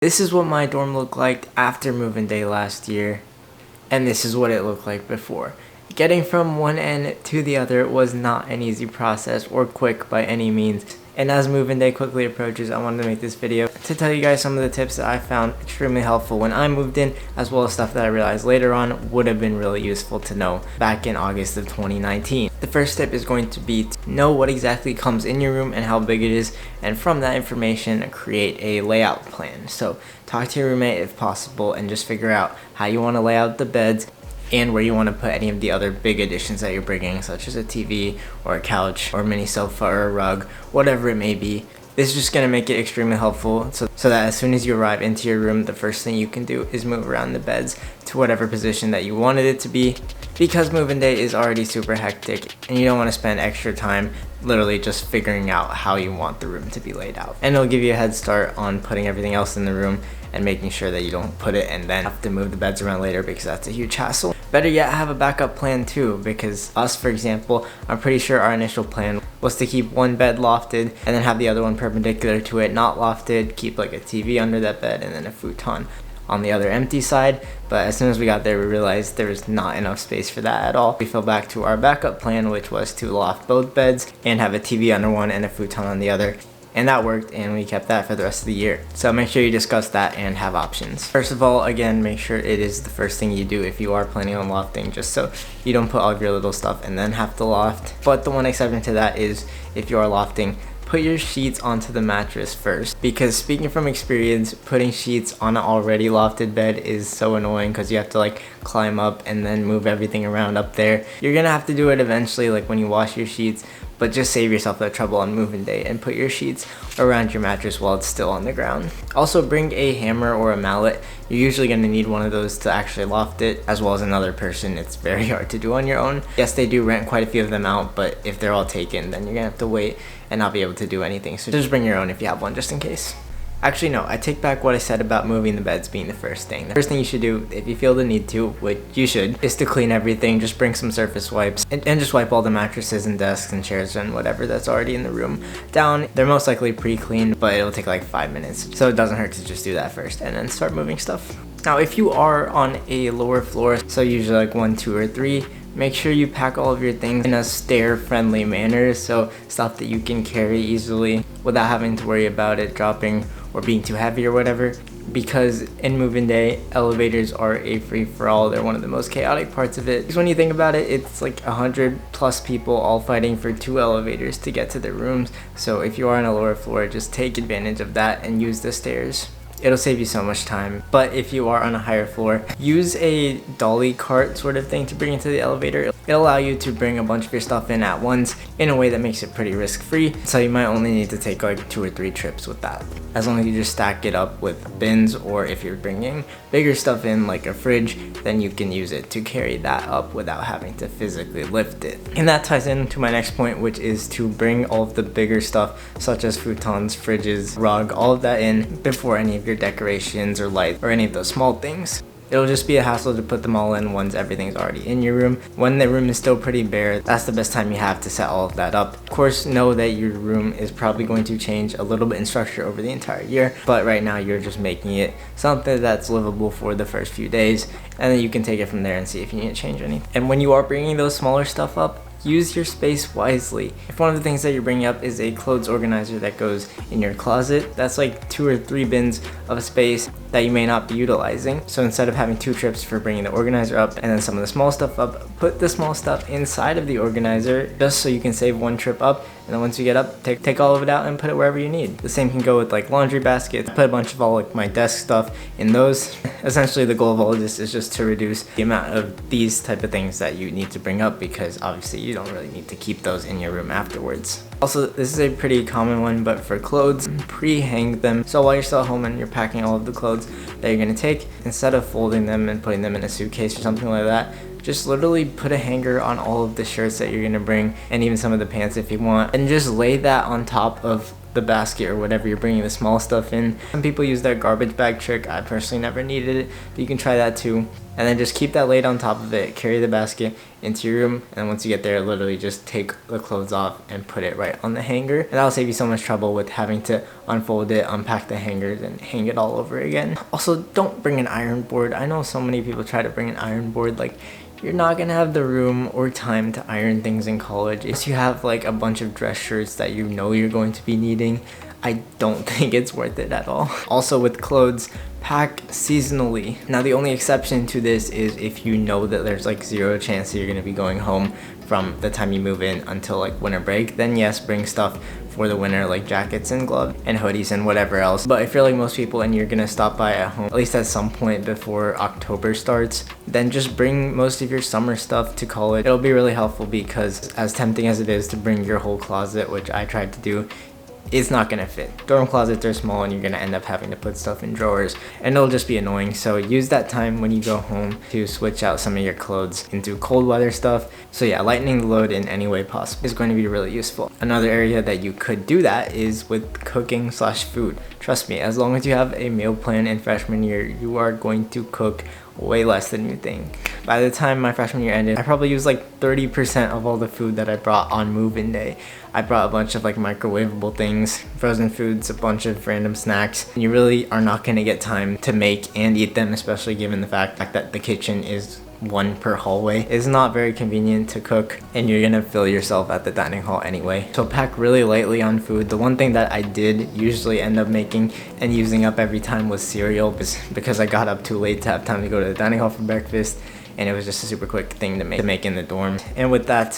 This is what my dorm looked like after move-in day last year, and this is what it looked like before. Getting from one end to the other was not an easy process or quick by any means, and as move-in day quickly approaches, I wanted to make this video to tell you guys some of the tips that I found extremely helpful when I moved in, as well as stuff that I realized later on would have been really useful to know back in August of 2019. The first tip is going to be to know what exactly comes in your room and how big it is, and from that information create a layout plan. So talk to your roommate if possible and just figure out how you want to lay out the beds and where you want to put any of the other big additions that you're bringing, such as a TV or a couch or a mini sofa or a rug, whatever it may be. This is just going to make it extremely helpful so that as soon as you arrive into your room, the first thing you can do is move around the beds to whatever position that you wanted it to be, because move-in day is already super hectic and you don't want to spend extra time literally just figuring out how you want the room to be laid out. And it'll give you a head start on putting everything else in the room and making sure that you don't put it and then have to move the beds around later, because that's a huge hassle. Better yet, have a backup plan too, because us, for example, I'm pretty sure our initial plan was to keep one bed lofted and then have the other one perpendicular to it, not lofted, keep like a TV under that bed and then a futon on the other empty side. But as soon as we got there, we realized there was not enough space for that at all. We fell back to our backup plan, which was to loft both beds and have a TV under one and a futon on the other. And that worked, and we kept that for the rest of the year. So make sure you discuss that and have options. First of all, again, make sure it is the first thing you do if you are planning on lofting, just so you don't put all of your little stuff and then have to loft. But the one exception to that is if you are lofting, put your sheets onto the mattress first, because speaking from experience, putting sheets on an already lofted bed is so annoying because you have to like climb up and then move everything around up there. You're gonna have to do it eventually, like when you wash your sheets, but just save yourself that trouble on move-in day and put your sheets around your mattress while it's still on the ground. Also, bring a hammer or a mallet. You're usually going to need one of those to actually loft it, as well as another person. It's very hard to do on your own. Yes, they do rent quite a few of them out, but if they're all taken, then you're going to have to wait and not be able to do anything. So just bring your own if you have one, just in case. Actually, no, I take back what I said about moving the beds being the first thing. The first thing you should do, if you feel the need to, which you should, is to clean everything. Just bring some surface wipes and just wipe all the mattresses and desks and chairs and whatever that's already in the room down. They're most likely pre-cleaned, but it'll take like 5 minutes. So it doesn't hurt to just do that first and then start moving stuff. Now, if you are on a lower floor, so usually like 1, 2, or 3, make sure you pack all of your things in a stair-friendly manner, so stuff that you can carry easily without having to worry about it dropping or being too heavy or whatever, because in move-in day, elevators are a free-for-all. They're one of the most chaotic parts of it. Because when you think about it, it's like 100+ people all fighting for 2 elevators to get to their rooms. So if you are on a lower floor, just take advantage of that and use the stairs. It'll save you so much time. But if you are on a higher floor, use a dolly cart sort of thing to bring into the elevator. It'll allow you to bring a bunch of your stuff in at once in a way that makes it pretty risk-free. So you might only need to take like 2 or 3 trips with that, as long as you just stack it up with bins, or if you're bringing bigger stuff in like a fridge, then you can use it to carry that up without having to physically lift it. And that ties into my next point, which is to bring all of the bigger stuff such as futons, fridges, rug, all of that in before any of your decorations or lights or any of those small things. It'll just be a hassle to put them all in once everything's already in your room. When the room is still pretty bare, that's the best time you have to set all of that up. Of course, know that your room is probably going to change a little bit in structure over the entire year, but right now you're just making it something that's livable for the first few days, and then you can take it from there and see if you need to change anything. And when you are bringing those smaller stuff up, use your space wisely. If one of the things that you're bringing up is a clothes organizer that goes in your closet, that's like 2 or 3 bins of space that you may not be utilizing. So instead of having 2 trips for bringing the organizer up and then some of the small stuff up, put the small stuff inside of the organizer just so you can save 1 trip up, and then once you get up, take all of it out and put it wherever you need. The same can go with like laundry baskets. I put a bunch of all like my desk stuff in those. Essentially the goal of all of this is just to reduce the amount of these type of things that you need to bring up, because obviously you don't really need to keep those in your room afterwards. Also, this is a pretty common one, but for clothes, pre-hang them. So while you're still at home and you're packing all of the clothes that you're gonna take, instead of folding them and putting them in a suitcase or something like that, just literally put a hanger on all of the shirts that you're gonna bring, and even some of the pants if you want, and just lay that on top of the basket or whatever you're bringing the small stuff in. Some people use that garbage bag trick. I personally never needed it, but you can try that too. And then just keep that laid on top of it, carry the basket into your room, and once you get there, literally just take the clothes off and put it right on the hanger. And that'll save you so much trouble with having to unfold it, unpack the hangers, and hang it all over again. Also, don't bring an iron board. I know so many people try to bring an iron board. Like, you're not gonna have the room or time to iron things in college. If you have like a bunch of dress shirts that you know you're going to be needing, I don't think it's worth it at all. Also with clothes, pack seasonally. Now the only exception to this is if you know that there's like zero chance that you're gonna be going home from the time you move in until like winter break, then yes, bring stuff for the winter like jackets and gloves and hoodies and whatever else. But if you're like most people and you're gonna stop by at home at least at some point before October starts, then just bring most of your summer stuff to college. It'll be really helpful because as tempting as it is to bring your whole closet, which I tried to do, it's not gonna fit. Dorm closets are small and you're gonna end up having to put stuff in drawers and it'll just be annoying. So use that time when you go home to switch out some of your clothes into cold weather stuff. So yeah, lightening the load in any way possible is going to be really useful. Another area that you could do that is with cooking / food. Trust me, as long as you have a meal plan in freshman year, you are going to cook way less than you think. By the time my freshman year ended, I probably used like 30% of all the food that I brought on move-in day. I brought a bunch of like microwavable things, frozen foods, a bunch of random snacks. You really are not gonna get time to make and eat them, especially given the fact that the kitchen is one per hallway. It's not very convenient to cook and you're gonna fill yourself at the dining hall anyway. So pack really lightly on food. The one thing that I did usually end up making and using up every time was cereal because I got up too late to have time to go to the dining hall for breakfast, and it was just a super quick thing to make in the dorm. And with that,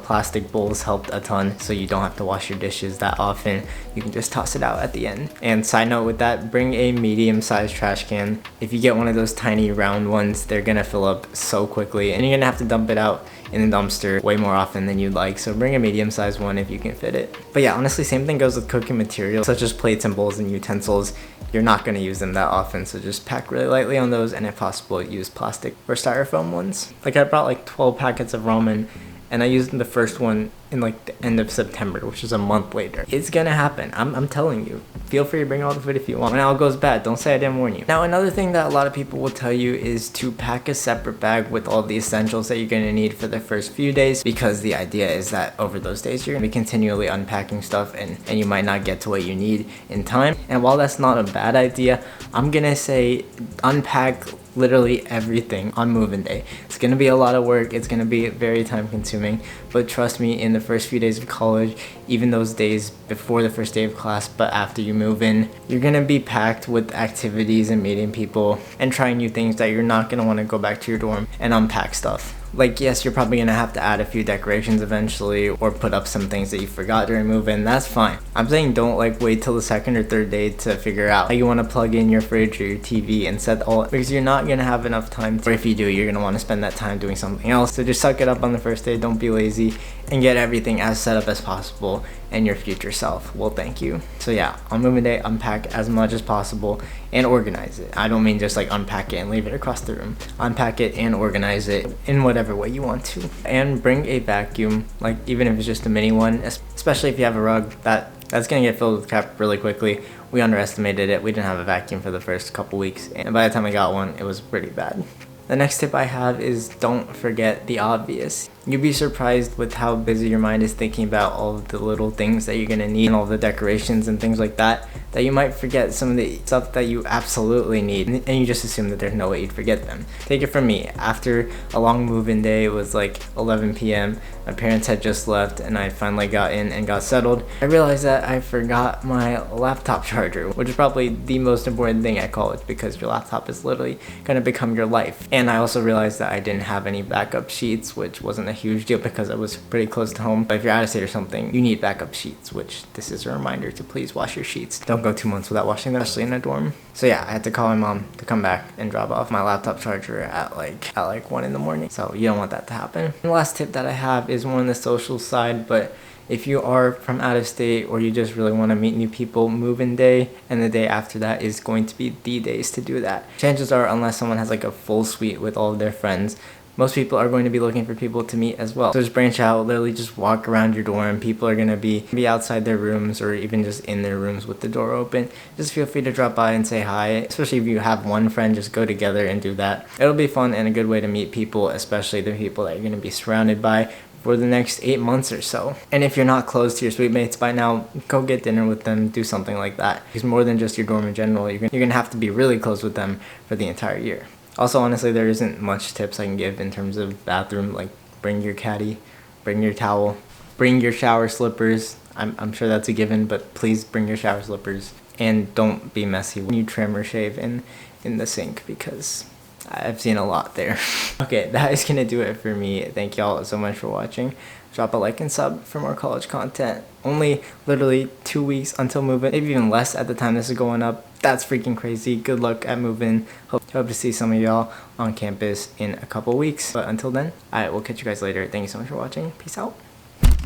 plastic bowls helped a ton, so you don't have to wash your dishes that often. You can just toss it out at the end. And side note with that, bring a medium-sized trash can. If you get one of those tiny round ones, they're gonna fill up so quickly and you're gonna have to dump it out in the dumpster way more often than you'd like. So bring a medium-sized one if you can fit it. But yeah, honestly, same thing goes with cooking materials such as plates and bowls and utensils. You're not going to use them that often, so just pack really lightly on those, and if possible, use plastic or styrofoam ones. Like I brought like 12 packets of ramen, and I used the first one in like the end of September, which is a month later. It's gonna happen. I'm telling you. Feel free to bring all the food if you want. When it all goes bad, don't say I didn't warn you. Now, another thing that a lot of people will tell you is to pack a separate bag with all the essentials that you're gonna need for the first few days, because the idea is that over those days, you're gonna be continually unpacking stuff and you might not get to what you need in time. And while that's not a bad idea, I'm gonna say unpack literally everything on move-in day. It's gonna be a lot of work. It's gonna be very time consuming, but trust me, in the first few days of college, even those days before the first day of class, but after you move in, you're gonna be packed with activities and meeting people and trying new things that you're not gonna wanna go back to your dorm and unpack stuff. Like, yes, you're probably gonna have to add a few decorations eventually or put up some things that you forgot during move-in. That's fine. I'm saying don't like wait till the second or third day to figure out how you want to plug in your fridge or your TV and set all, because you're not gonna have enough time to, or if you do, you're gonna want to spend that time doing something else. So just suck it up on the first day, don't be lazy, and get everything as set up as possible, and your future self will thank you. So yeah, on move-in day, unpack as much as possible and organize it. I don't mean just like unpack it and leave it across the room. Unpack it and organize it in whatever way you want to. And bring a vacuum, like even if it's just a mini one, especially if you have a rug, that's gonna get filled with crap really quickly. We underestimated it. We didn't have a vacuum for the first couple weeks, and by the time I got one, it was pretty bad. The next tip I have is don't forget the obvious. You'd be surprised with how busy your mind is thinking about all of the little things that you're gonna need and all the decorations and things like that you might forget some of the stuff that you absolutely need, and you just assume that there's no way you'd forget them. Take it from me. After a long move-in day, it was like 11 p.m. My parents had just left and I finally got in and got settled. I realized that I forgot my laptop charger, which is probably the most important thing at college because your laptop is literally gonna become your life. And I also realized that I didn't have any backup sheets, which wasn't a huge deal because I was pretty close to home. But if you're out of state or something, you need backup sheets, which this is a reminder to please wash your sheets. Don't go 2 months without washing them, especially in a dorm. So yeah, I had to call my mom to come back and drop off my laptop charger at like 1 in the morning. So you don't want that to happen. And the last tip that I have is more on the social side, but if you are from out of state or you just really want to meet new people, move-in day and the day after that is going to be the days to do that. Chances are, unless someone has like a full suite with all of their friends, most people are going to be looking for people to meet as well. So just branch out, literally just walk around your dorm. People are going to be outside their rooms or even just in their rooms with the door open. Just feel free to drop by and say hi, especially if you have one friend, just go together and do that. It'll be fun and a good way to meet people, especially the people that you're going to be surrounded by for the next 8 months or so. And if you're not close to your suite mates by now, go get dinner with them, do something like that. Because more than just your dorm in general, you're gonna have to be really close with them for the entire year. Also, honestly, there isn't much tips I can give in terms of bathroom, like bring your caddy, bring your towel, bring your shower slippers. I'm sure that's a given, but please bring your shower slippers. And don't be messy when you trim or shave in the sink, because I've seen a lot there. Okay, that is gonna do it for me. Thank y'all so much for watching. Drop a like and sub for more college content. Only literally 2 weeks until move-in, maybe even less at the time this is going up. That's freaking crazy. Good luck at move-in. Hope to see some of y'all on campus in a couple weeks. But until then, I will catch you guys later. Thank you so much for watching. Peace out.